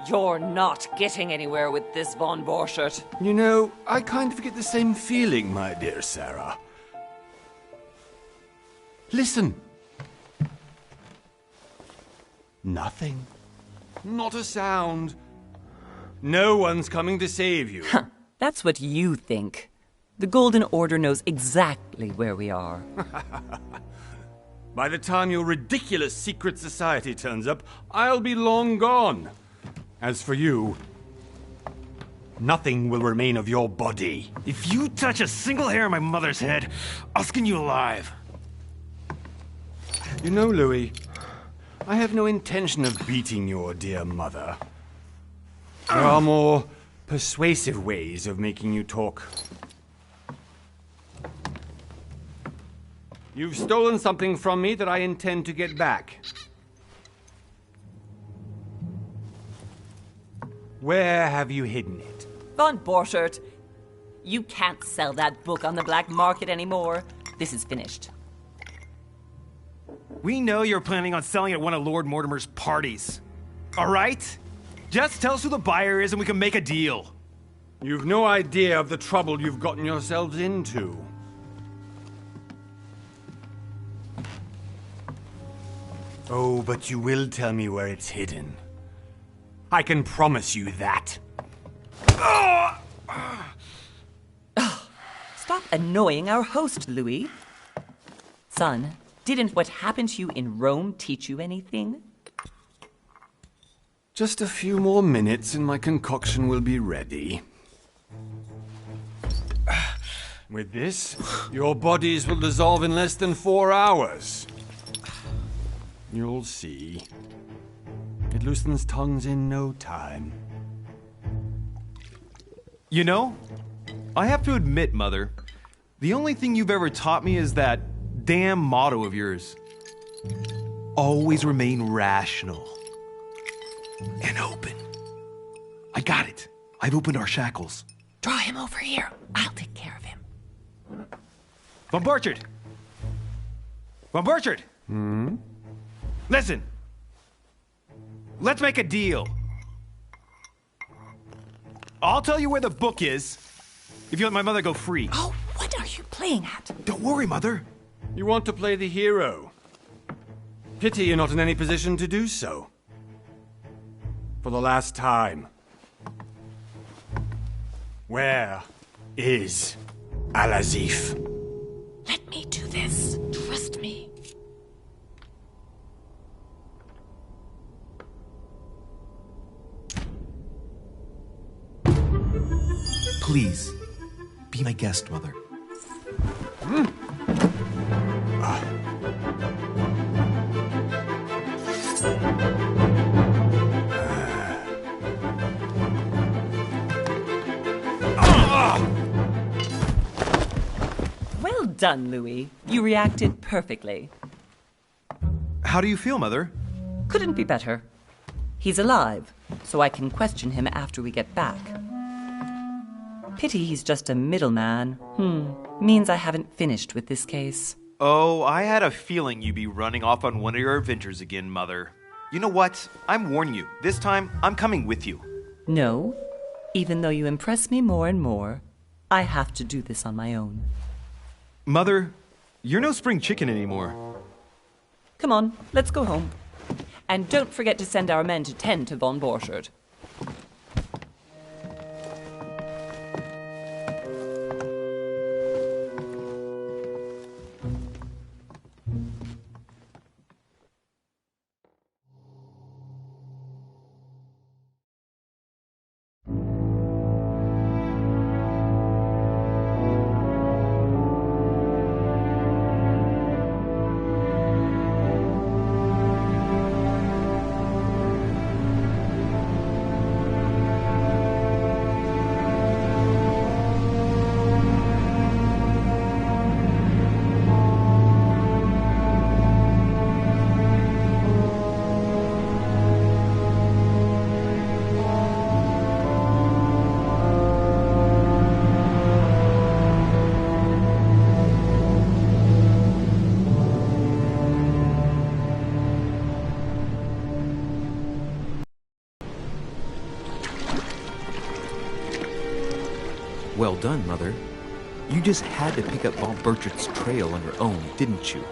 You're not getting anywhere with this, von Borchert. You know, I kind of get the same feeling, my dear Sarah. Listen. Nothing. Not a sound. No one's coming to save you. That's what you think. The Golden Order knows exactly where we are. By the time your ridiculous secret society turns up, I'll be long gone. As for you, nothing will remain of your body. If you touch a single hair on my mother's head, I'll skin you alive. You know, Louis, I have no intention of beating your dear mother. There are more persuasive ways of making you talk. You've stolen something from me that I intend to get back. Where have you hidden it? Von Borchert, you can't sell that book on the black market anymore. This is finished. We know you're planning on selling at one of Lord Mortimer's parties. All right? Just tell us who the buyer is and we can make a deal. You've no idea of the trouble you've gotten yourselves into. Oh, but you will tell me where it's hidden. I can promise you that. Stop annoying our host, Louis. Son, didn't what happened to you in Rome teach you anything? Just a few more minutes and my concoction will be ready. With this, your bodies will dissolve in less than 4 hours. You'll see. It loosens tongues in no time. You know, I have to admit, Mother, the only thing you've ever taught me is that damn motto of yours. Always remain rational. And open. I got it. I've opened our shackles. Draw him over here. I'll take care of him. Von Borchert! Von Borchert! Listen. Let's make a deal. I'll tell you where the book is if you let my mother go free. Oh, what are you playing at? Don't worry, Mother. You want to play the hero. Pity you're not in any position to do so. For the last time. Where is Al-Azif? Let me do this. Trust me. Please, be my guest, Mother. Well done, Louis. You reacted perfectly. How do you feel, Mother? Couldn't be better. He's alive, so I can question him after we get back. Pity he's just a middleman. Means I haven't finished with this case. Oh, I had a feeling you'd be running off on one of your adventures again, Mother. You know what? I'm warning you. This time, I'm coming with you. No. Even though you impress me more and more, I have to do this on my own. Mother, you're no spring chicken anymore. Come on, let's go home. And don't forget to send our men to tend to von Borchert. done, Mother. You just had to pick up Bob Burchett's trail on your own, didn't you?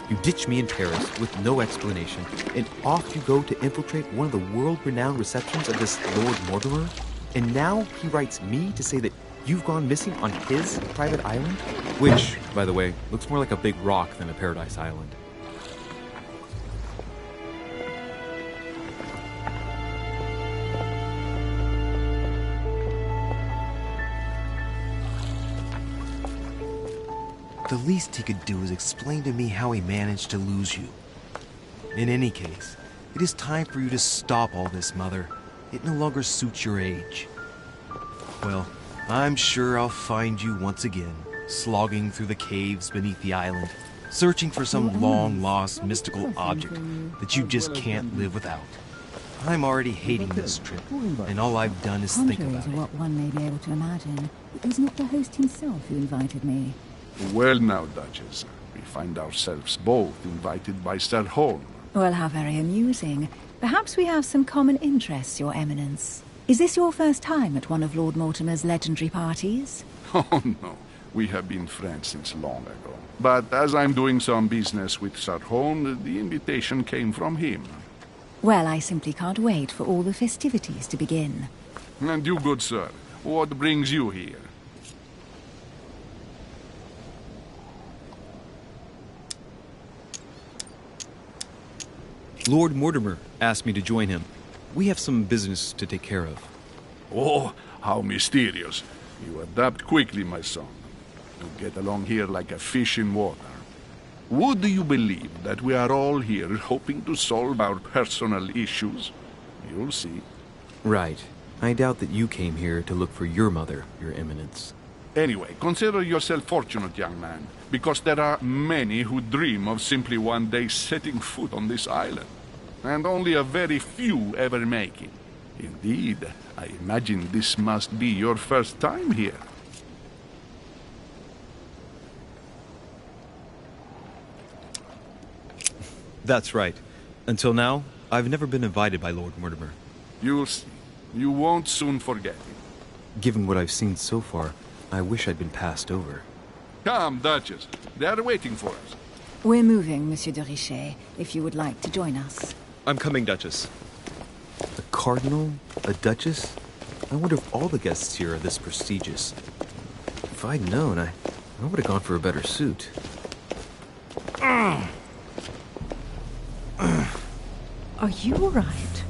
You ditched me in Paris with no explanation, and off you go to infiltrate one of the world-renowned receptions of this Lord Mortimer? And now he writes me to say that you've gone missing on his private island? Which, by the way, looks more like a big rock than a paradise island. The least he could do is explain to me how he managed to lose you. In any case, it is time for you to stop all this, Mother. It no longer suits your age. Well, I'm sure I'll find you once again, slogging through the caves beneath the island, searching for some long-lost mystical object that you just can't live without. I'm already hating this trip, and all I've done is think Contrary about to it. what one may be able to imagine, it was not the host himself who invited me. Well now, Duchess, we find ourselves both invited by Sir Holm. Well, how very amusing. Perhaps we have some common interests, Your Eminence. Is this your first time at one of Lord Mortimer's legendary parties? Oh no, we have been friends since long ago. But as I'm doing some business with Sir Holm, the invitation came from him. Well, I simply can't wait for all the festivities to begin. And you, good sir, what brings you here? Lord Mortimer asked me to join him. We have some business to take care of. Oh, how mysterious. You adapt quickly, my son. You get along here like a fish in water. Would you believe that we are all here hoping to solve our personal issues? You'll see. Right. I doubt that you came here to look for your mother, Your Eminence. Anyway, consider yourself fortunate, young man, because there are many who dream of simply one day setting foot on this island, and only a very few ever make it. Indeed, I imagine this must be your first time here. That's right. Until now, I've never been invited by Lord Mortimer. You'll see. You won't soon forget it. Given what I've seen so far, I wish I'd been passed over. Come, Duchess. They are waiting for us. We're moving, Monsieur de Richet, if you would like to join us. I'm coming, Duchess. A cardinal? A duchess? I wonder if all the guests here are this prestigious. If I'd known, I would have gone for a better suit. Are you all right?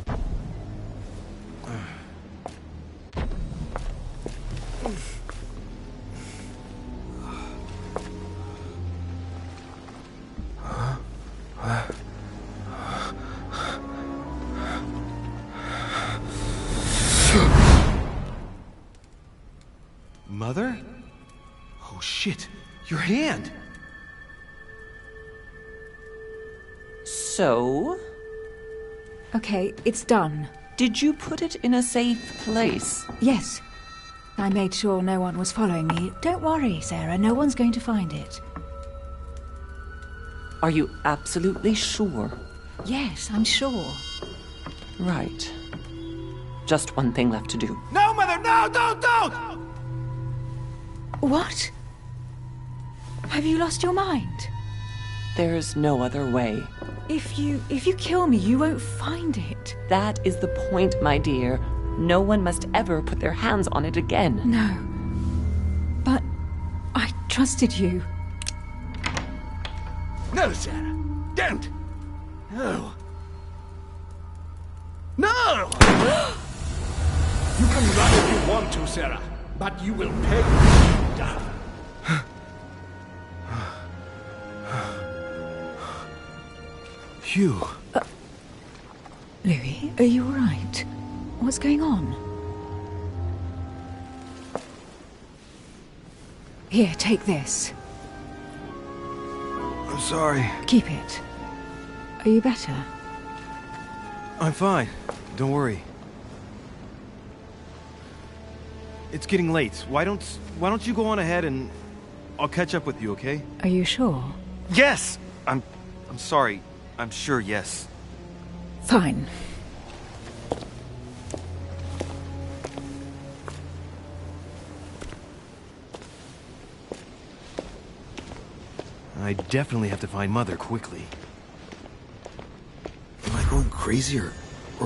Mother? Oh shit, your hand! So, Okay, it's done. did you put it in a safe place? Yes. I made sure no one was following me. Don't worry, Sarah, no one's going to find it. Are you absolutely sure? Yes, I'm sure. Right. Just one thing left to do. No, Mother, no, don't! What? Have you lost your mind? There's no other way. If you kill me, you won't find it. That is the point, my dear. No one must ever put their hands on it again. No. But I trusted you. No, Sarah. Don't. No. No! You can run if you want to, Sarah, but you will pay down. Phew. Louis, are you all right? What's going on? Here, take this. I'm sorry. Keep it. Are you better? I'm fine. Don't worry. It's getting late. Why don't you go on ahead and I'll catch up with you, okay? Are you sure? Yes! I'm sorry. I'm sure, yes. Fine. I definitely have to find Mother quickly. Am I going crazy or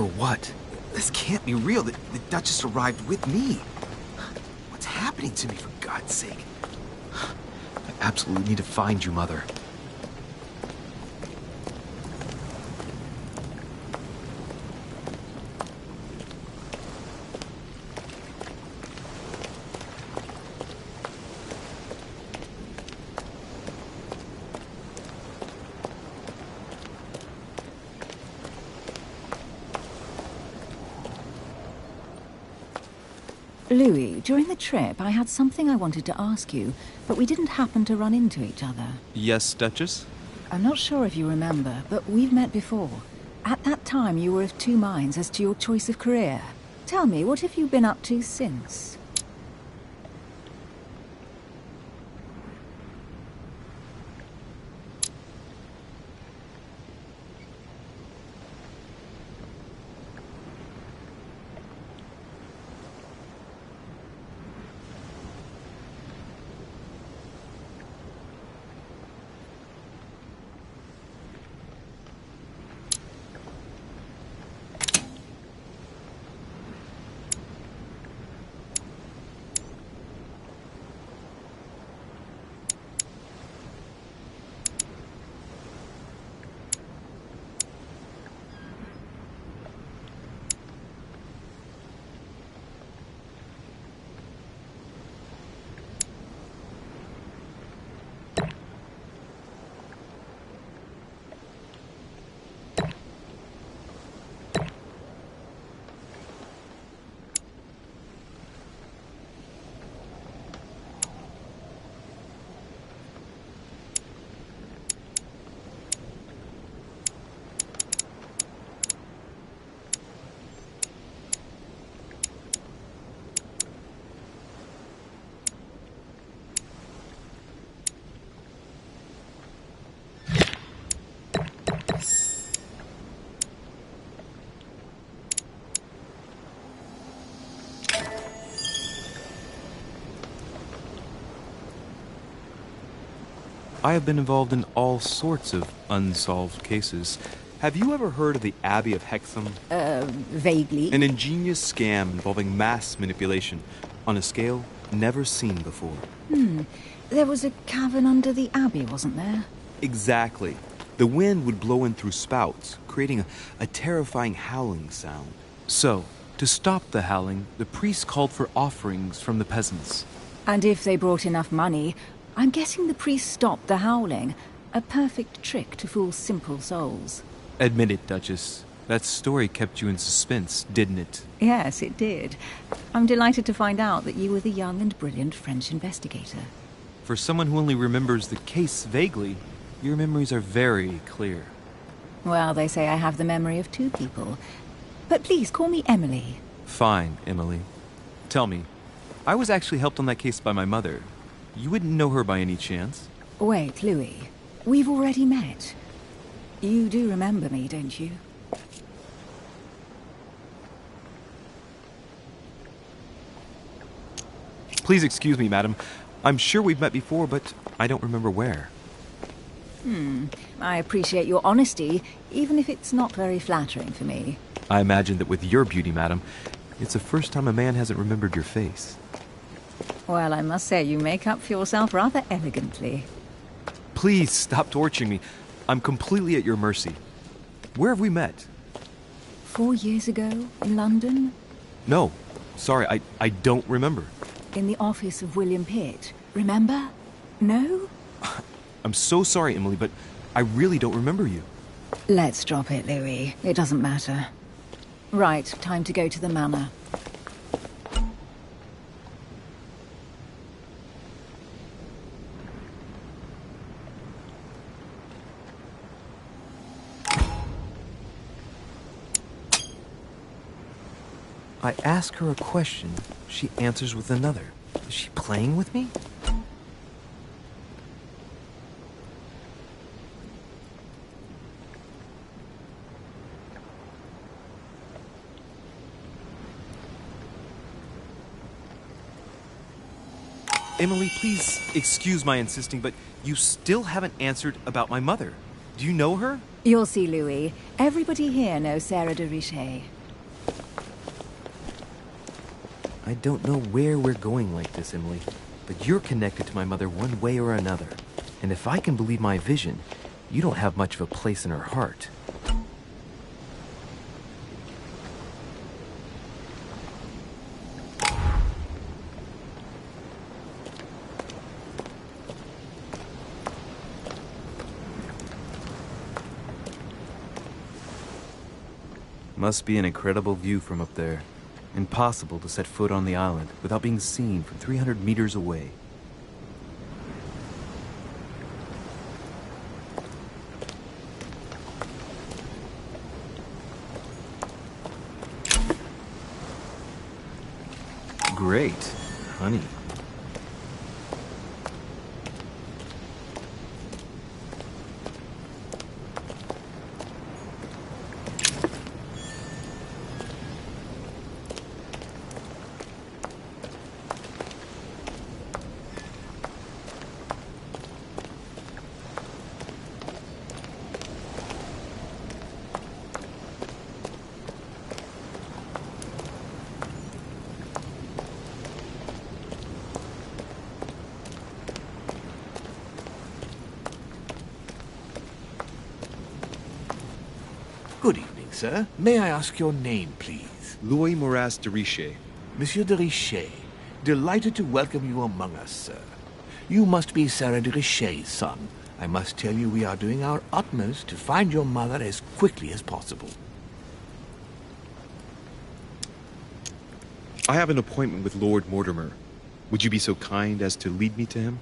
what? This can't be real. The Duchess arrived with me. What's happening to me, for God's sake? I absolutely need to find you, Mother. Louis, during the trip, I had something I wanted to ask you, but we didn't happen to run into each other. Yes, Duchess? I'm not sure if you remember, but we've met before. At that time, you were of two minds as to your choice of career. Tell me, what have you been up to since? I have been involved in all sorts of unsolved cases. Have you ever heard of the Abbey of Hexham? Vaguely. An ingenious scam involving mass manipulation on a scale never seen before. There was a cavern under the abbey, wasn't there? Exactly. The wind would blow in through spouts, creating a terrifying howling sound. So, to stop the howling, the priests called for offerings from the peasants. And if they brought enough money, I'm guessing the priest stopped the howling. A perfect trick to fool simple souls. Admit it, Duchess. That story kept you in suspense, didn't it? Yes, it did. I'm delighted to find out that you were the young and brilliant French investigator. For someone who only remembers the case vaguely, your memories are very clear. Well, they say I have the memory of two people. But please, call me Emily. Fine, Emily. Tell me, I was actually helped on that case by my mother. You wouldn't know her by any chance? Wait, Louis. We've already met. You do remember me, don't you? Please excuse me, madam. I'm sure we've met before, but I don't remember where. I appreciate your honesty, even if it's not very flattering for me. I imagine that with your beauty, madam, it's the first time a man hasn't remembered your face. Well, I must say you make up for yourself rather elegantly. Please stop torturing me. I'm completely at your mercy. Where have we met? 4 years ago, in London, No. Sorry, I don't remember. in the office of William Pitt. Remember? No? I'm so sorry, Emily, but I really don't remember you. Let's drop it, Louis. It doesn't matter. Right, time to go to the manor. I ask her a question, she answers with another. Is she playing with me? Emily, please excuse my insisting, but you still haven't answered about my mother. Do you know her? You'll see, Louis. Everybody here knows Sarah de Richet. I don't know where we're going like this, Emily, but you're connected to my mother one way or another. And if I can believe my vision, you don't have much of a place in her heart. Must be an incredible view from up there. Impossible to set foot on the island without being seen from 300 meters away. Great. Honey. Good evening, sir. May I ask your name, please? Louis Moras de Richet. Monsieur de Richet. Delighted to welcome you among us, sir. You must be Sarah de Richet's son. I must tell you we are doing our utmost to find your mother as quickly as possible. I have an appointment with Lord Mortimer. Would you be so kind as to lead me to him?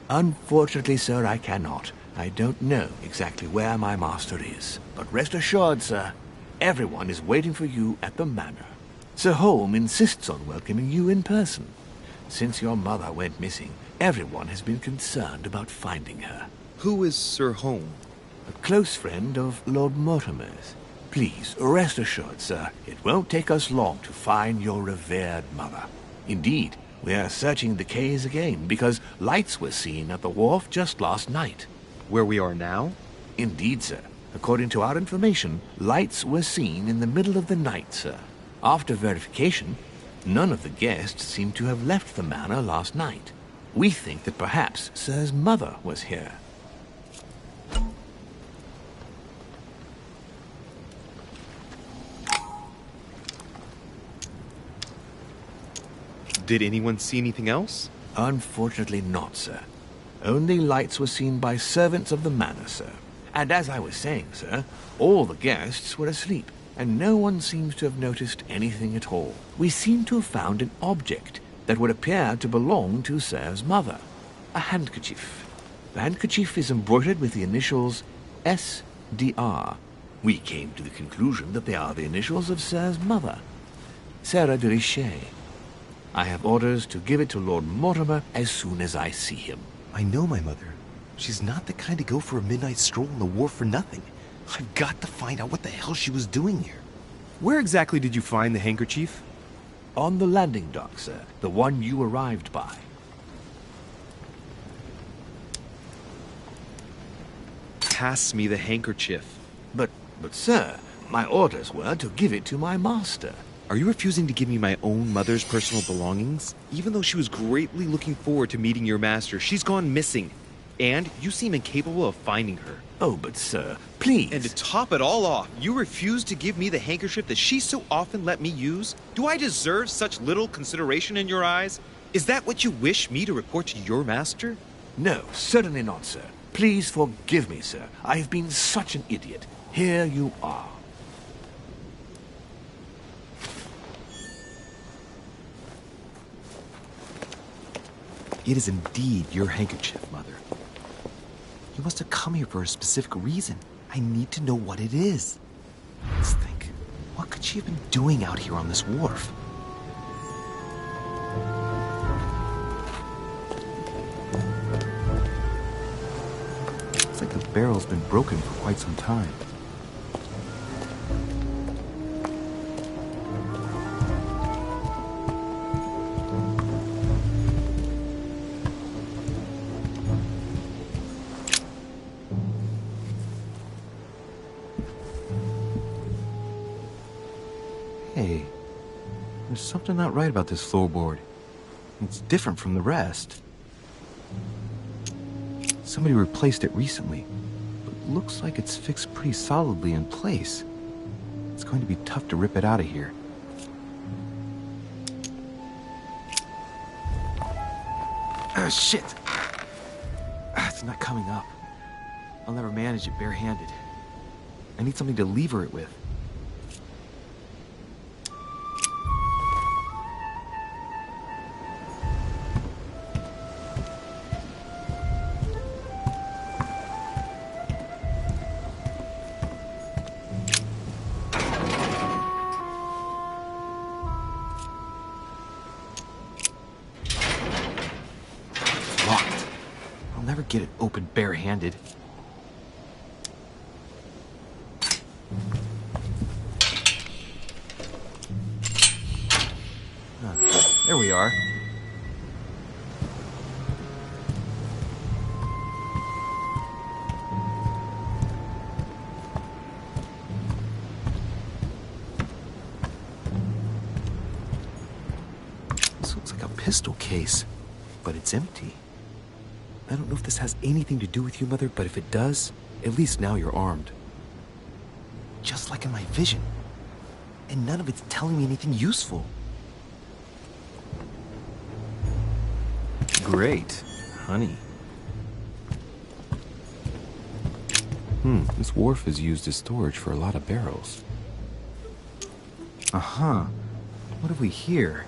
Unfortunately, sir, I cannot. I don't know exactly where my master is. But rest assured, sir, everyone is waiting for you at the manor. Sir Holm insists on welcoming you in person. Since your mother went missing, everyone has been concerned about finding her. Who is Sir Holm? A close friend of Lord Mortimer's. Please, rest assured, sir, it won't take us long to find your revered mother. Indeed, we are searching the quays again because lights were seen at the wharf just last night. Where we are now? Indeed, sir. According to our information, lights were seen in the middle of the night, sir. After verification, none of the guests seem to have left the manor last night. We think that perhaps Sir's mother was here. Did anyone see anything else? Unfortunately not, sir. Only lights were seen by servants of the manor, sir. And as I was saying, sir, all the guests were asleep, and no one seems to have noticed anything at all. We seem to have found an object that would appear to belong to Sir's mother. A handkerchief. The handkerchief is embroidered with the initials S.D.R. We came to the conclusion that they are the initials of Sir's mother, Sarah de Richet. I have orders to give it to Lord Mortimer as soon as I see him. I know my mother. She's not the kind to go for a midnight stroll on the wharf for nothing. I've got to find out what the hell she was doing here. Where exactly did you find the handkerchief? On the landing dock, sir. The one you arrived by. Pass me the handkerchief. But sir, my orders were to give it to my master. Are you refusing to give me my own mother's personal belongings? Even though she was greatly looking forward to meeting your master, she's gone missing. And you seem incapable of finding her. Oh, but sir, please. And to top it all off, you refuse to give me the handkerchief that she so often let me use? Do I deserve such little consideration in your eyes? Is that what you wish me to report to your master? No, certainly not, sir. Please forgive me, sir. I have been such an idiot. Here you are. It is indeed your handkerchief, Mother. You must have come here for a specific reason. I need to know what it is. Let's think. What could she have been doing out here on this wharf? Looks like the barrel's been broken for quite some time. There's something not right about this floorboard. It's different from the rest. Somebody replaced it recently, but looks like it's fixed pretty solidly in place. It's going to be tough to rip it out of here. Shit! It's not coming up. I'll never manage it barehanded. I need something to lever it with. Get it open barehanded. There we are. This looks like a pistol case, but it's empty. I don't know if this has anything to do with you, Mother, but if it does, at least now you're armed. Just like in my vision. And none of it's telling me anything useful. Great. Honey. This wharf is used as storage for a lot of barrels. Uh-huh. What have we here?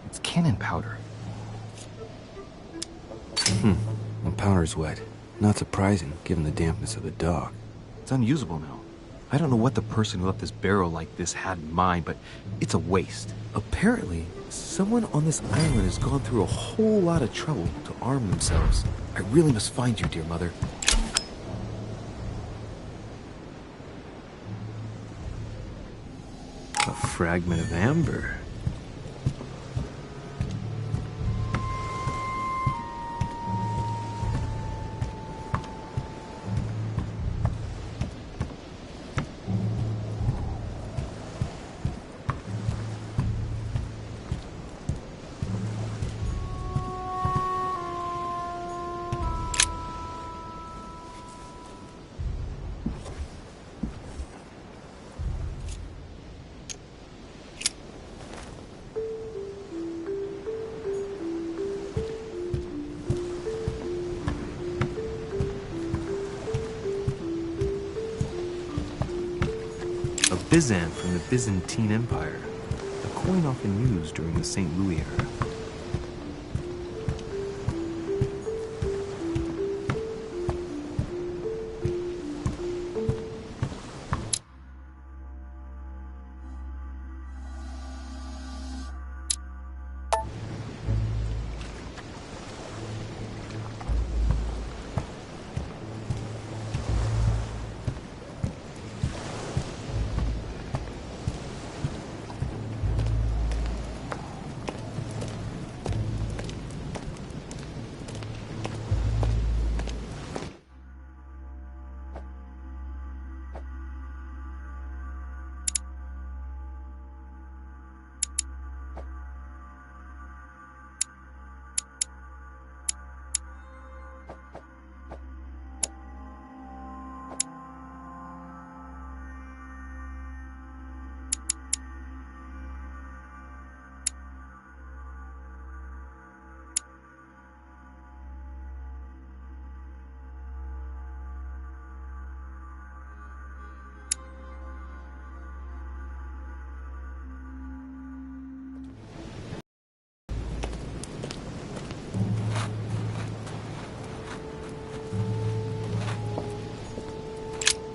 It's cannon powder. The powder's wet. Not surprising, given the dampness of the dock. It's unusable now. I don't know what the person who left this barrel like this had in mind, but it's a waste. Apparently, someone on this island has gone through a whole lot of trouble to arm themselves. I really must find you, dear Mother. A fragment of amber. Byzant from the Byzantine Empire, a coin often used during the St. Louis era.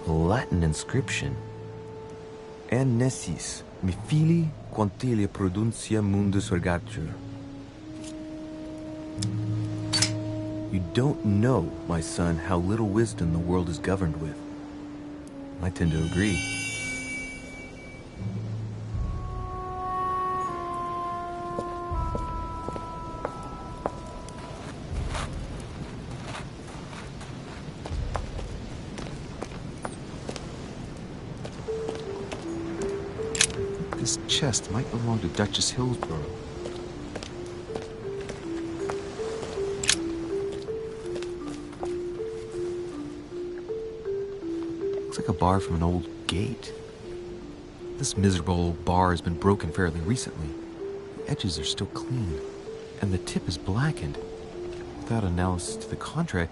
Latin inscription. En nessis, mi fili, quantilia produncia mundus ergatur. You don't know, my son, how little wisdom the world is governed with. I tend to agree. This This chest might belong to Duchess Hillsborough. Looks like a bar from an old gate. This miserable old bar has been broken fairly recently. The edges are still clean, and the tip is blackened. Without analysis to the contrary,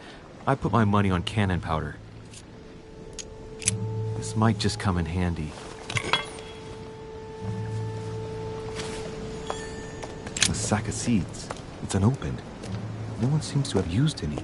I put my money on cannon powder. This might just come in handy. A sack of seeds. It's unopened. No one seems to have used any.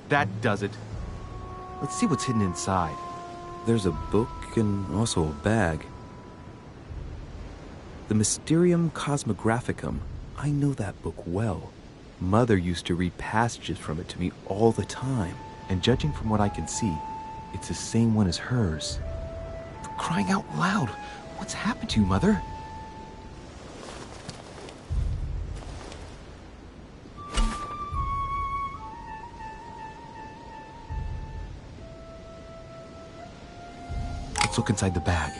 That does it. Let's see what's hidden inside. There's a book and also a bag. The Mysterium Cosmographicum. I know that book well. Mother used to read passages from it to me all the time. And judging from what I can see, it's the same one as hers. For crying out loud, what's happened to you, Mother? Let's look inside the bag.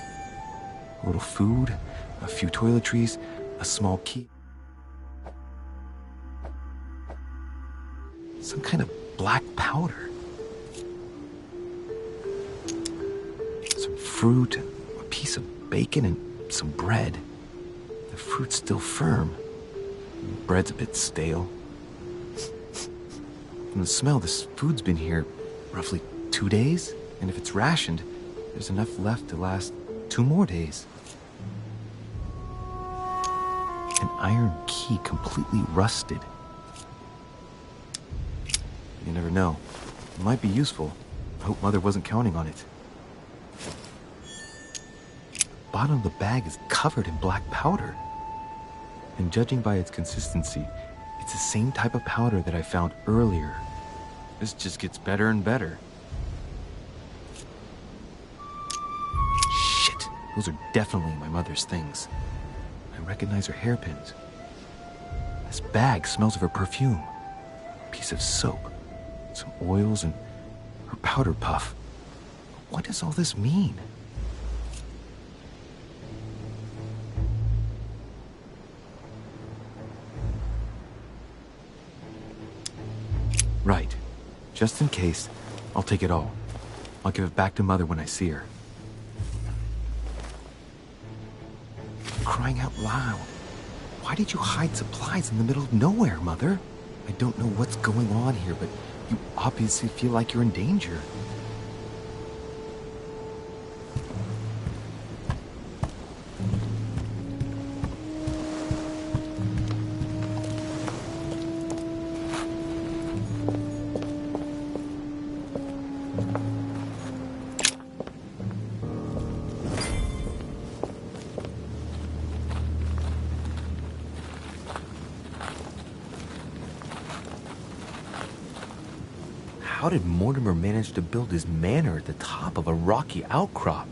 A little food, a few toiletries, a small key. Some kind of black powder. Some fruit, a piece of bacon, and some bread. The fruit's still firm. The bread's a bit stale. From the smell, this food's been here roughly 2 days, and if it's rationed, there's enough left to last 2 more days. An iron key completely rusted. You never know. It might be useful. I hope Mother wasn't counting on it. The bottom of the bag is covered in black powder. And judging by its consistency, it's the same type of powder that I found earlier. This just gets better and better. Those are definitely my mother's things. I recognize her hairpins. This bag smells of her perfume. A piece of soap, some oils, and her powder puff. What does all this mean? Right. Just in case, I'll take it all. I'll give it back to Mother when I see her. Crying out loud. Why did you hide supplies in the middle of nowhere, Mother? I don't know what's going on here, but you obviously feel like you're in danger. How did Mortimer manage to build his manor at the top of a rocky outcrop?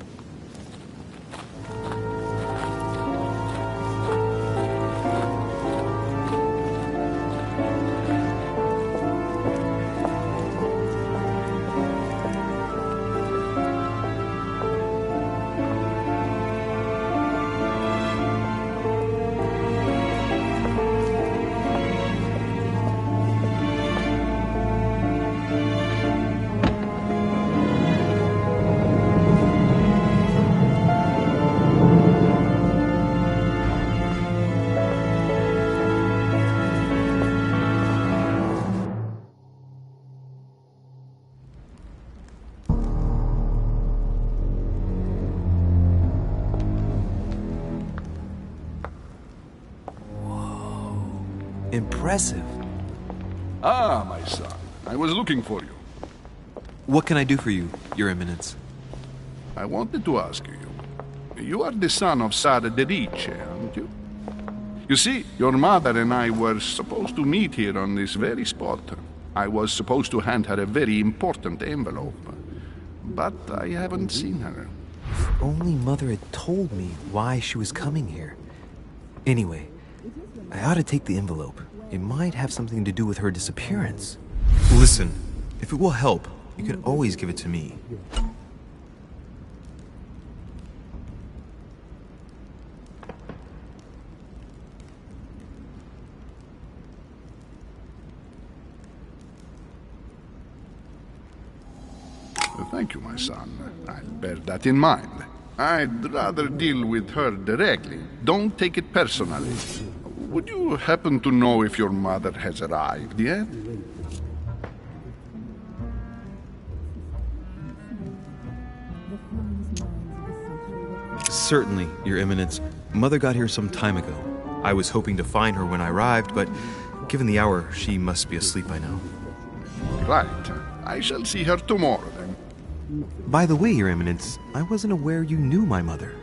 Impressive. Ah, my son. I was looking for you. What can I do for you, Your Eminence? I wanted to ask you. You are the son of Sara de Rice, aren't you? You see, your mother and I were supposed to meet here on this very spot. I was supposed to hand her a very important envelope. But I haven't seen her. If only Mother had told me why she was coming here. Anyway, I ought to take the envelope. It might have something to do with her disappearance. Listen, if it will help, you can always give it to me. Thank you, my son. I'll bear that in mind. I'd rather deal with her directly. Don't take it personally. Would you happen to know if your mother has arrived yet? Certainly, Your Eminence. Mother got here some time ago. I was hoping to find her when I arrived, but given the hour, she must be asleep by now. Right. I shall see her tomorrow, then. By the way, Your Eminence, I wasn't aware you knew my mother.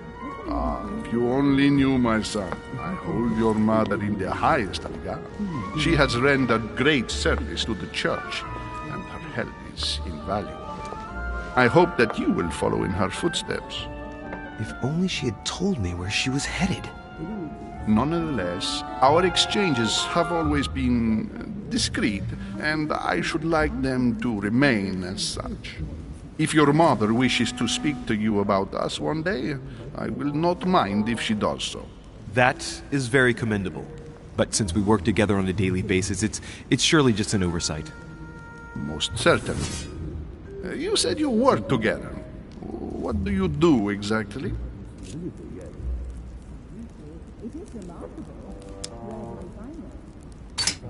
Ah, if you only knew, my son. I hold your mother in the highest regard. She has rendered great service to the church, and her help is invaluable. I hope that you will follow in her footsteps. If only she had told me where she was headed. Nonetheless, our exchanges have always been discreet, and I should like them to remain as such. If your mother wishes to speak to you about us one day, I will not mind if she does so. That is very commendable. But since we work together on a daily basis, it's surely just an oversight. Most certainly. You said you work together. What do you do exactly?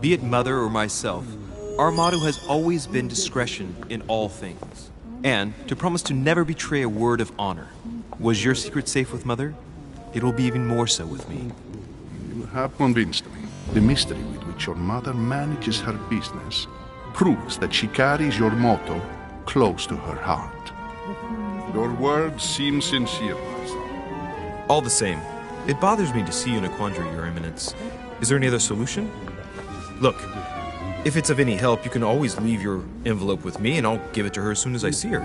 Be it Mother or myself, our motto has always been discretion in all things. And to promise to never betray a word of honor. Was your secret safe with Mother? It will be even more so with me. You have convinced me. The mystery with which your mother manages her business proves that she carries your motto close to her heart. Your words seem sincere, my son. All the same, it bothers me to see you in a quandary, Your Eminence. Is there any other solution? Look, if it's of any help, you can always leave your envelope with me and I'll give it to her as soon as I see her.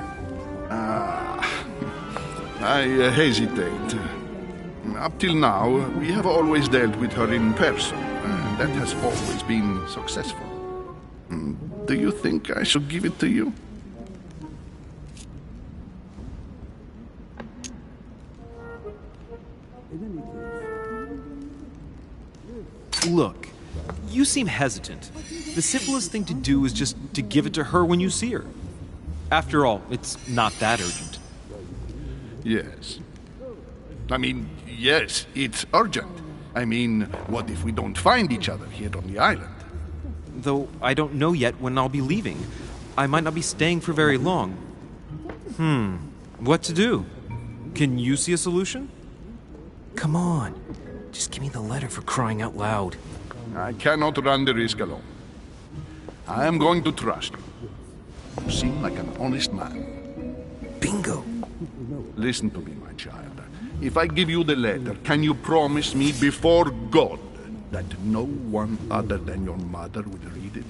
I hesitate. Up till now, we have always dealt with her in person, and that has always been successful. Do you think I should give it to you? Look, you seem hesitant. The simplest thing to do is just to give it to her when you see her. After all, it's not that urgent. Yes. I mean, yes, it's urgent. I mean, what if we don't find each other here on the island? Though I don't know yet when I'll be leaving. I might not be staying for very long. What to do? Can you see a solution? Come on. Just give me the letter for crying out loud. I cannot run the risk alone. I am going to trust you. You seem like an honest man. Bingo. Listen to me, my child. If I give you the letter, can you promise me before God that no one other than your mother will read it?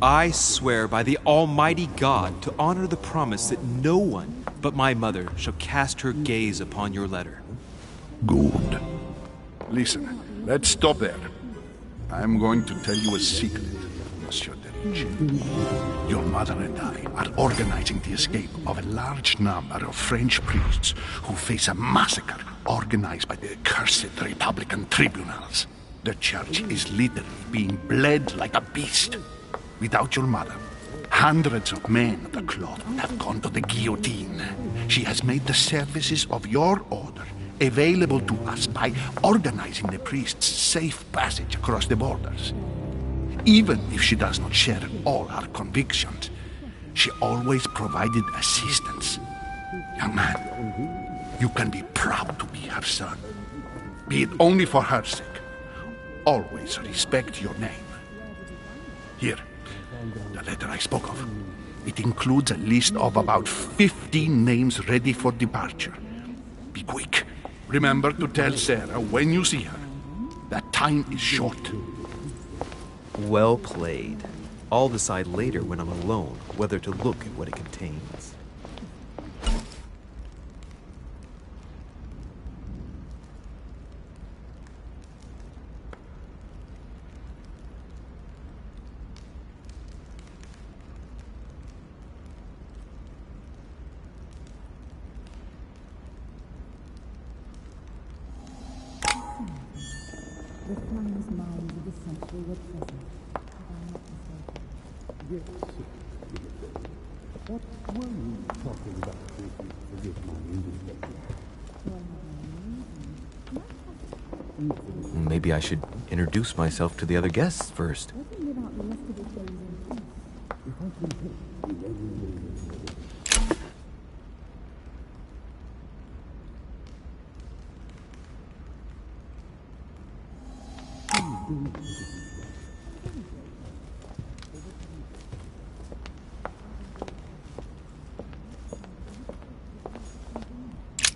I swear by the Almighty God to honor the promise that no one but my mother shall cast her gaze upon your letter. Good. Listen, let's stop there. I'm going to tell you a secret, Monsieur Derich. Your mother and I are organizing the escape of a large number of French priests who face a massacre organized by the accursed Republican tribunals. The church is literally being bled like a beast. Without your mother, hundreds of men of the cloth would have gone to the guillotine. She has made the services of your order available to us by organizing the priests' safe passage across the borders. Even if she does not share all our convictions, she always provided assistance. Young man, you can be proud to be her son. Be it only for her sake. Always respect your name. Here, the letter I spoke of. It includes a list of about 15 names ready for departure. Be quick. Remember to tell Sarah when you see her that time is short. Well played. I'll decide later when I'm alone whether to look at what it contains. Maybe I should introduce myself to the other guests first.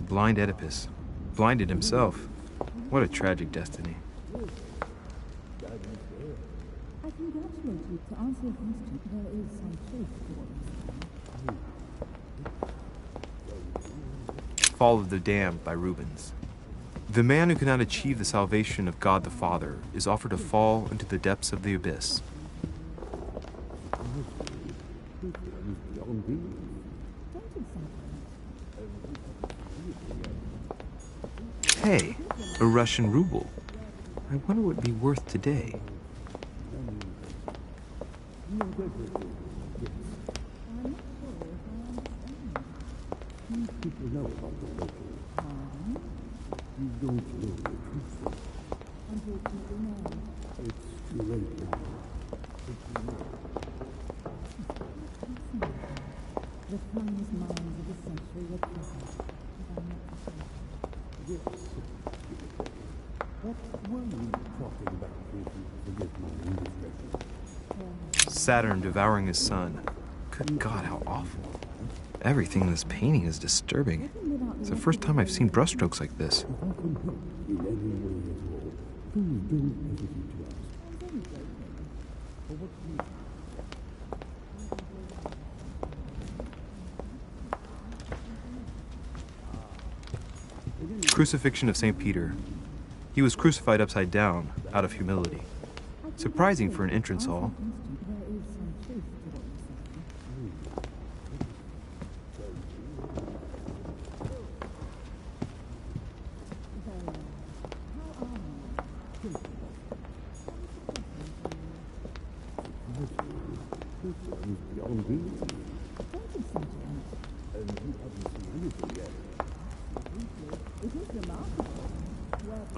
Blind Oedipus. Blinded himself. What a tragic destiny. I congratulate you. To answer your question, there is some truth to what Fall of the Damned by Rubens. The man who cannot achieve the salvation of God the Father is offered to fall into the depths of the abyss. Hey, a Russian ruble. I wonder what it'd be worth today. Saturn devouring his sun. Good God, how awful. Everything in this painting is disturbing. It's the first time I've seen brushstrokes like this. Crucifixion of St. Peter. He was crucified upside down, out of humility. Surprising for an entrance hall.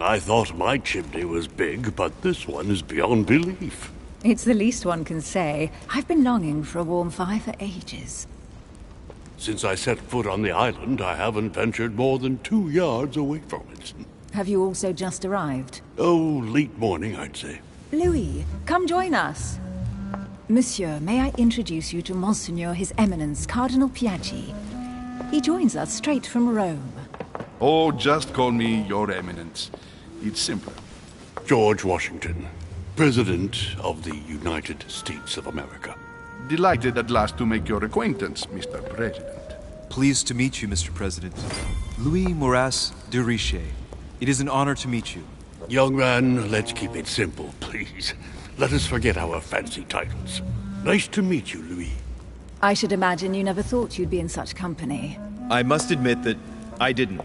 I thought my chimney was big, but this one is beyond belief. It's the least one can say. I've been longing for a warm fire for ages. Since I set foot on the island, I haven't ventured more than 2 yards away from it. Have you also just arrived? Oh, late morning, I'd say. Louis, come join us. Monsieur, may I introduce you to Monseigneur His Eminence, Cardinal Piaggi. He joins us straight from Rome. Oh, just call me Your Eminence. It's simpler. George Washington, President of the United States of America. Delighted at last to make your acquaintance, Mr. President. Pleased to meet you, Mr. President. Louis Moras de Richet. It is an honor to meet you. Young man, let's keep it simple, please. Let us forget our fancy titles. Nice to meet you, Louis. I should imagine you never thought you'd be in such company. I must admit that I didn't.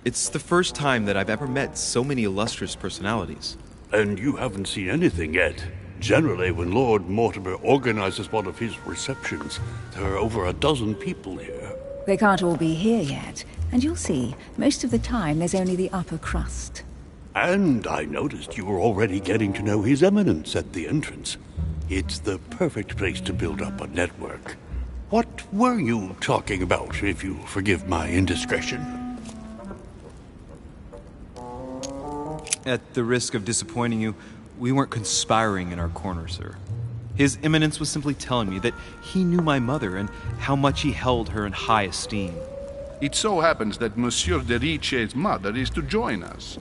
It's the first time that I've ever met so many illustrious personalities. And you haven't seen anything yet. Generally, when Lord Mortimer organizes one of his receptions, there are over a dozen people here. They can't all be here yet, and you'll see, most of the time there's only the upper crust. And I noticed you were already getting to know His Eminence at the entrance. It's the perfect place to build up a network. What were you talking about, if you'll forgive my indiscretion? At the risk of disappointing you, we weren't conspiring in our corner, sir. His Eminence was simply telling me that he knew my mother and how much he held her in high esteem. It so happens that Monsieur de Richet's mother is to join us.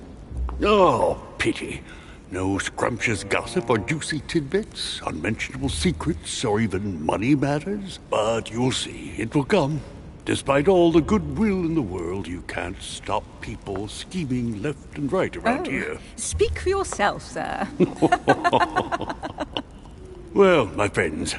Oh, pity. No scrumptious gossip or juicy tidbits, unmentionable secrets, or even money matters. But you'll see, it will come. Despite all the goodwill in the world, you can't stop people scheming left and right around here. Speak for yourself, sir. Well, my friends,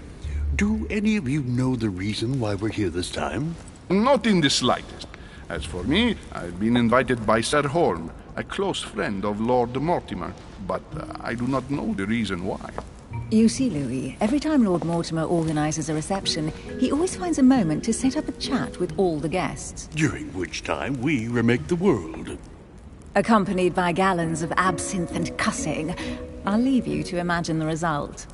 do any of you know the reason why we're here this time? Not in the slightest. As for me, I've been invited by Sir Holm, a close friend of Lord Mortimer, but I do not know the reason why. You see, Louis, every time Lord Mortimer organizes a reception, he always finds a moment to set up a chat with all the guests. During which time we remake the world. Accompanied by gallons of absinthe and cussing. I'll leave you to imagine the result.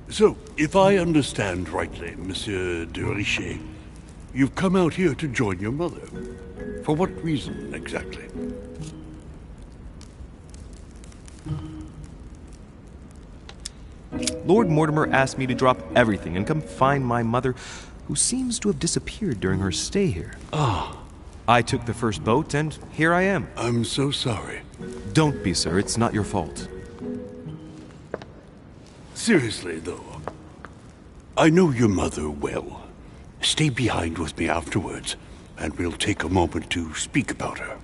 So, if I understand rightly, Monsieur de Richet, you've come out here to join your mother. For what reason, exactly? Lord Mortimer asked me to drop everything and come find my mother, who seems to have disappeared during her stay here. Ah. I took the first boat, and here I am. I'm so sorry. Don't be, sir. It's not your fault. Seriously, though, I know your mother well. Stay behind with me afterwards, and we'll take a moment to speak about her.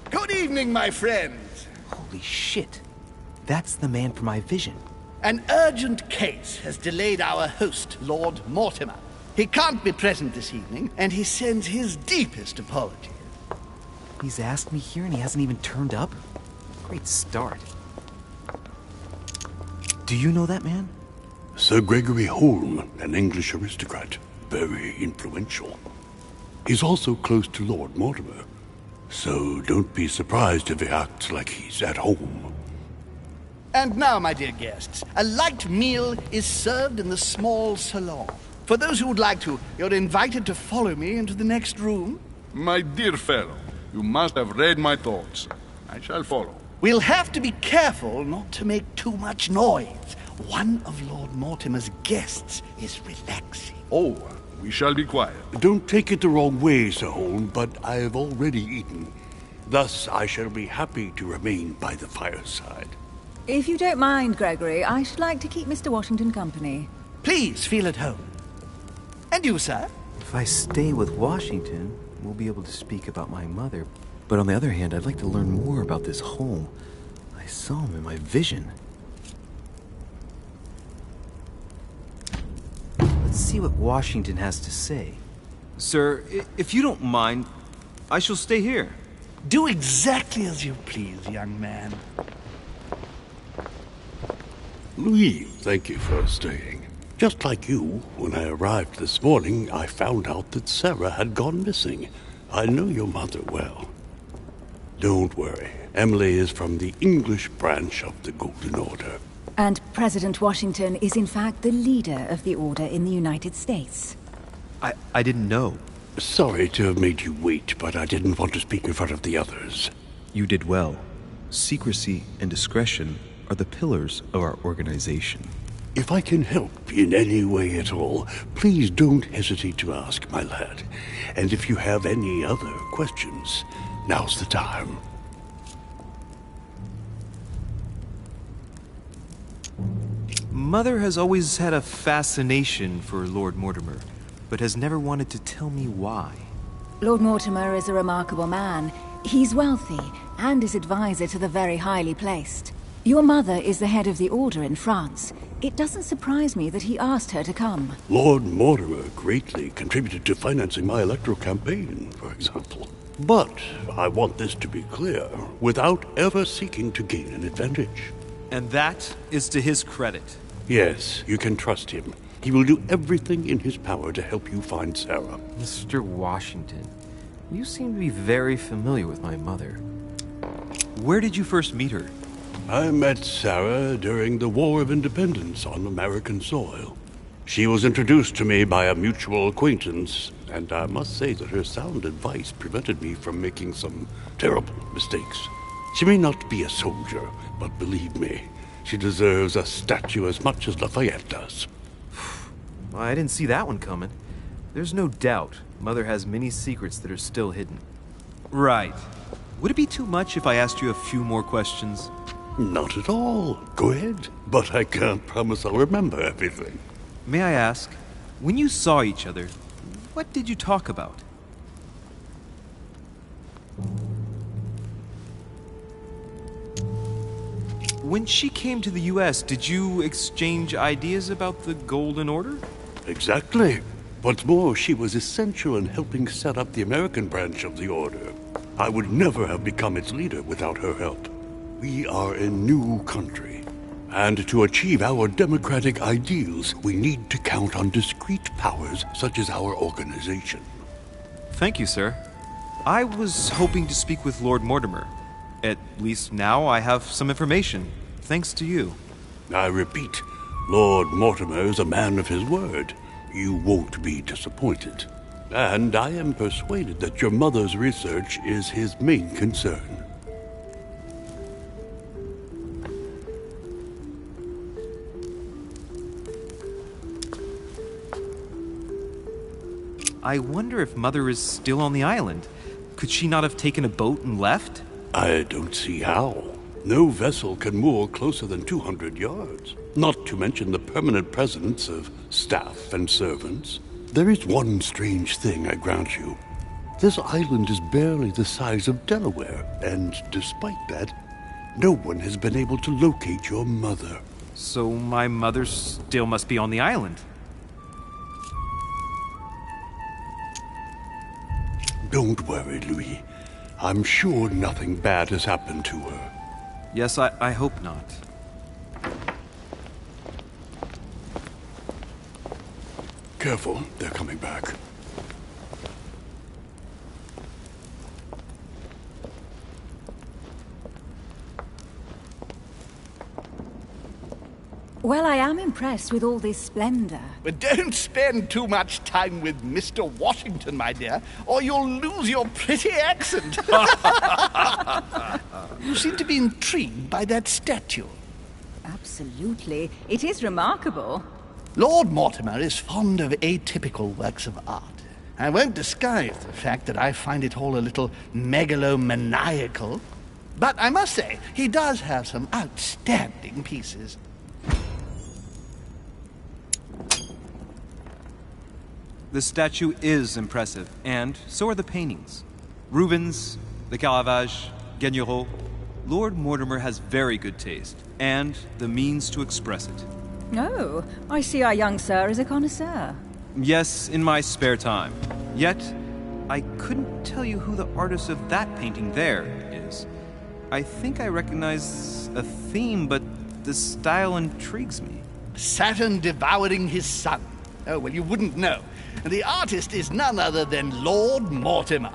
Good evening, my friends. Holy shit. That's the man for my vision. An urgent case has delayed our host, Lord Mortimer. He can't be present this evening, and he sends his deepest apologies. He's asked me here and he hasn't even turned up? Great start. Do you know that man? Sir Gregory Holm, an English aristocrat, very influential. He's also close to Lord Mortimer, so don't be surprised if he acts like he's at home. And now, my dear guests, a light meal is served in the small salon. For those who would like to, you're invited to follow me into the next room. My dear fellow, you must have read my thoughts. I shall follow. We'll have to be careful not to make too much noise. One of Lord Mortimer's guests is relaxing. Oh, we shall be quiet. Don't take it the wrong way, Sir Holm, but I have already eaten. Thus, I shall be happy to remain by the fireside. If you don't mind, Gregory, I should like to keep Mr. Washington company. Please feel at home. And you, sir? If I stay with Washington, we'll be able to speak about my mother. But on the other hand, I'd like to learn more about this Holm. I saw him in my vision. Let's see what Washington has to say. Sir, if you don't mind, I shall stay here. Do exactly as you please, young man. Louis, thank you for staying. Just like you, when I arrived this morning, I found out that Sarah had gone missing. I know your mother well. Don't worry. Emily is from the English branch of the Golden Order. And President Washington is in fact the leader of the Order in the United States. I didn't know. Sorry to have made you wait, but I didn't want to speak in front of the others. You did well. Secrecy and discretion are the pillars of our organization. If I can help in any way at all, please don't hesitate to ask, my lad. And if you have any other questions, now's the time. Mother has always had a fascination for Lord Mortimer, but has never wanted to tell me why. Lord Mortimer is a remarkable man. He's wealthy and is advisor to the very highly placed. Your mother is the head of the Order in France. It doesn't surprise me that he asked her to come. Lord Mortimer greatly contributed to financing my electoral campaign, for example. But I want this to be clear, without ever seeking to gain an advantage. And that is to his credit. Yes, you can trust him. He will do everything in his power to help you find Sarah. Mr. Washington, you seem to be very familiar with my mother. Where did you first meet her? I met Sarah during the War of Independence on American soil. She was introduced to me by a mutual acquaintance, and I must say that her sound advice prevented me from making some terrible mistakes. She may not be a soldier, but believe me, she deserves a statue as much as Lafayette does. I didn't see that one coming. There's no doubt Mother has many secrets that are still hidden. Right. Would it be too much if I asked you a few more questions? Not at all. Go ahead. But I can't promise I'll remember everything. May I ask, when you saw each other, what did you talk about? When she came to the U.S., did you exchange ideas about the Golden Order? Exactly. What's more, she was essential in helping set up the American branch of the Order. I would never have become its leader without her help. We are a new country, and to achieve our democratic ideals, we need to count on discrete powers such as our organization. Thank you, sir. I was hoping to speak with Lord Mortimer. At least now I have some information, thanks to you. I repeat, Lord Mortimer is a man of his word. You won't be disappointed. And I am persuaded that your mother's research is his main concern. I wonder if Mother is still on the island. Could she not have taken a boat and left? I don't see how. No vessel can moor closer than 200 yards. Not to mention the permanent presence of staff and servants. There is one strange thing, I grant you. This island is barely the size of Delaware, and despite that, no one has been able to locate your mother. So my mother still must be on the island. Don't worry, Louis. I'm sure nothing bad has happened to her. Yes, I hope not. Careful, they're coming back. Well, I am impressed with all this splendor. But don't spend too much time with Mr. Washington, my dear, or you'll lose your pretty accent. You seem to be intrigued by that statue. Absolutely. It is remarkable. Lord Mortimer is fond of atypical works of art. I won't disguise the fact that I find it all a little megalomaniacal. But I must say, he does have some outstanding pieces. The statue is impressive, and so are the paintings. Rubens, the Caravage, Guignero. Lord Mortimer has very good taste, and the means to express it. Oh, I see our young sir is a connoisseur. Yes, in my spare time. Yet, I couldn't tell you who the artist of that painting there is. I think I recognize a theme, but the style intrigues me. Saturn devouring his son. Oh, well, you wouldn't know. The artist is none other than Lord Mortimer.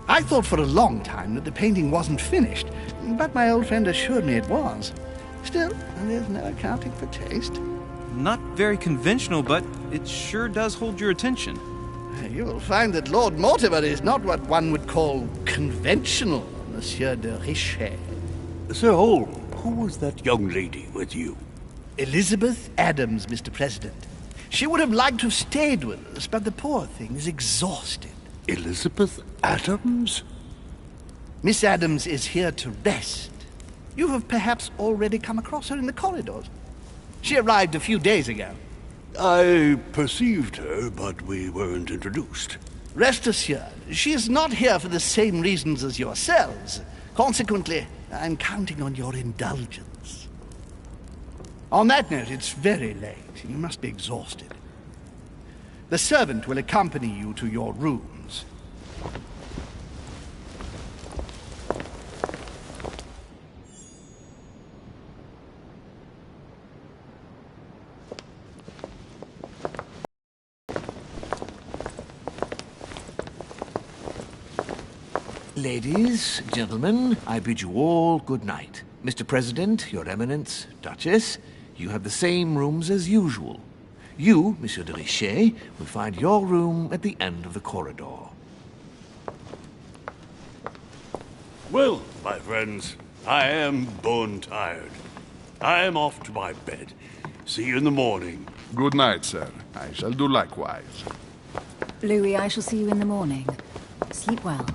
I thought for a long time that the painting wasn't finished, but my old friend assured me it was. Still, there's no accounting for taste. Not very conventional, but it sure does hold your attention. You'll find that Lord Mortimer is not what one would call conventional, Monsieur de Richet. Sir Holm, who was that young lady with you? Elizabeth Adams, Mr. President. She would have liked to have stayed with us, but the poor thing is exhausted. Elizabeth Adams? Miss Adams is here to rest. You have perhaps already come across her in the corridors. She arrived a few days ago. I perceived her, but we weren't introduced. Rest assured, she is not here for the same reasons as yourselves. Consequently, I'm counting on your indulgence. On that note, it's very late. You must be exhausted. The servant will accompany you to your rooms. Ladies, gentlemen, I bid you all good night. Mr. President, Your Eminence, Duchess, you have the same rooms as usual. You, Monsieur de Richet, will find your room at the end of the corridor. Well, my friends, I am bone tired. I am off to my bed. See you in the morning. Good night, sir. I shall do likewise. Louis, I shall see you in the morning. Sleep well.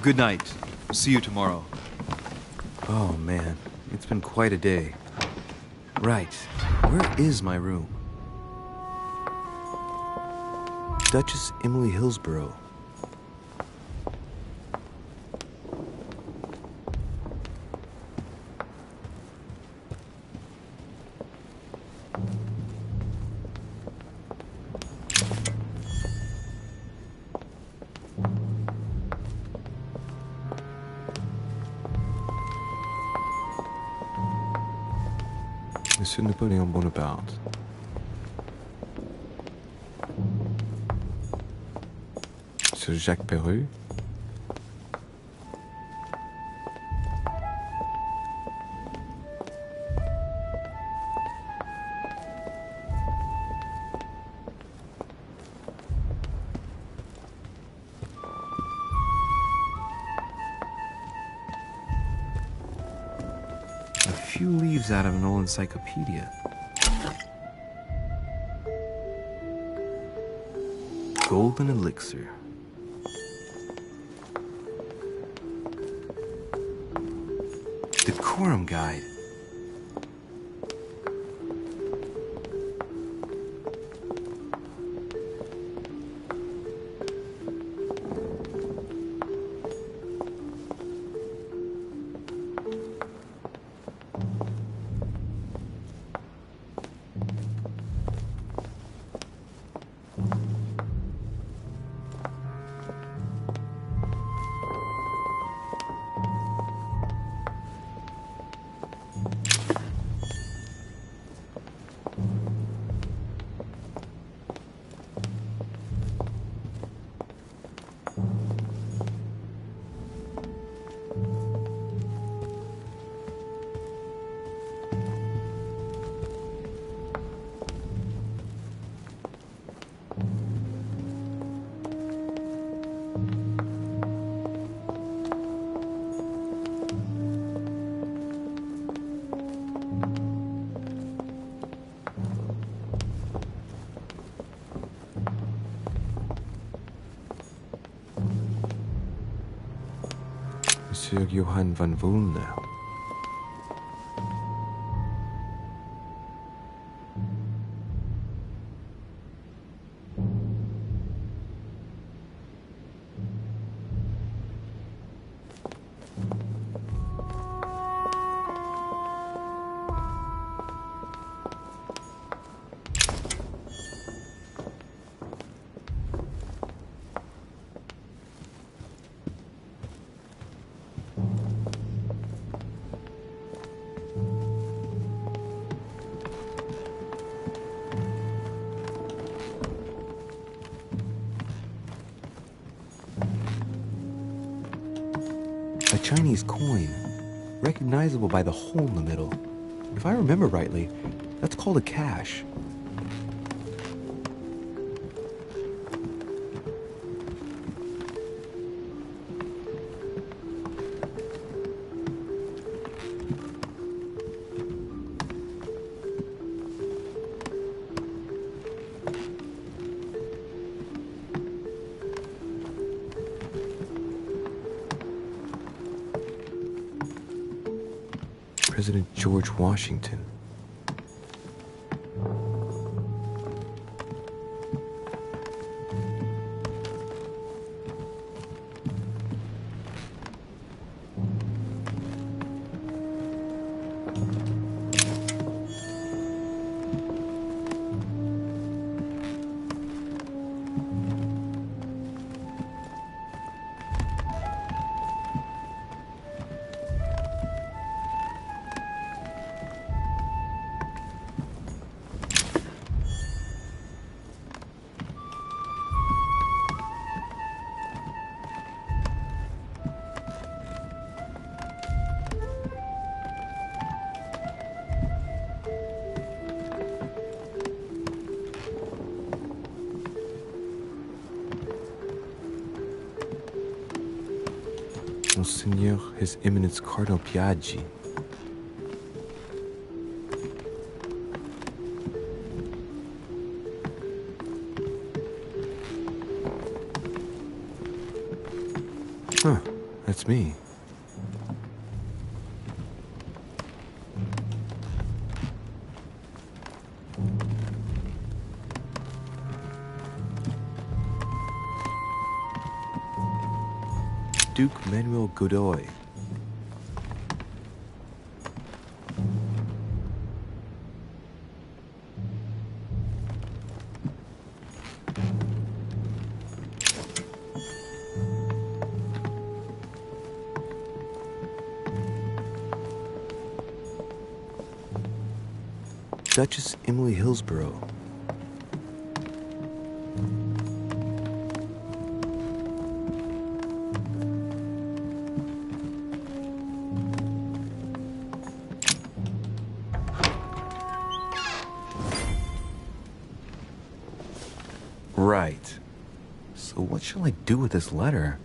Good night. See you tomorrow. Oh, man. It's been quite a day. Right. Where is my room? Duchess Emily Hillsborough. Monsieur Napoleon Bonaparte. Monsieur Jacques Perru. A few leaves out of an old encyclopedia. Golden elixir. Decorum guide. Monsieur Johann van Vulner. A Chinese coin, recognizable by the hole in the middle. If I remember rightly, that's called a cash. President George Washington. Monseigneur, His Eminence Cardinal Piaggi. Huh, that's me. Duke Manuel Godoy. Duchess Emily Hillsborough. Right. So what shall I do with this letter?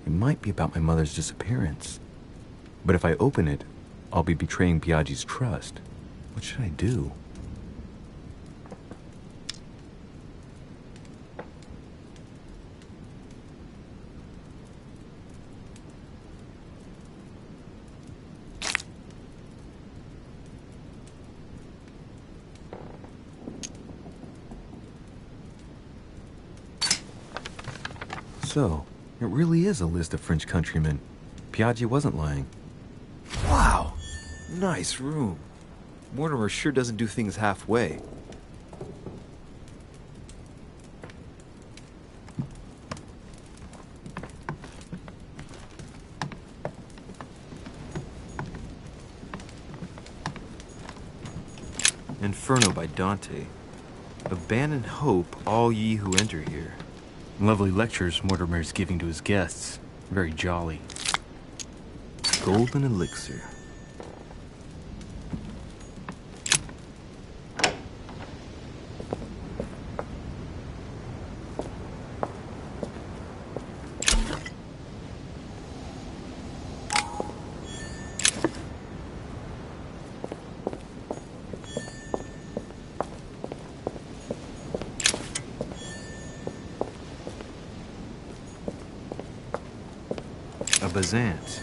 It might be about my mother's disappearance. But if I open it, I'll be betraying Piaggi's trust. What should I do? So, it really is a list of French countrymen. Piaggi wasn't lying. Wow! Nice room. Mortimer sure doesn't do things halfway. Inferno by Dante. Abandon hope, all ye who enter here. Lovely lectures Mortimer's giving to his guests. Very jolly. Golden elixir. A Bazant.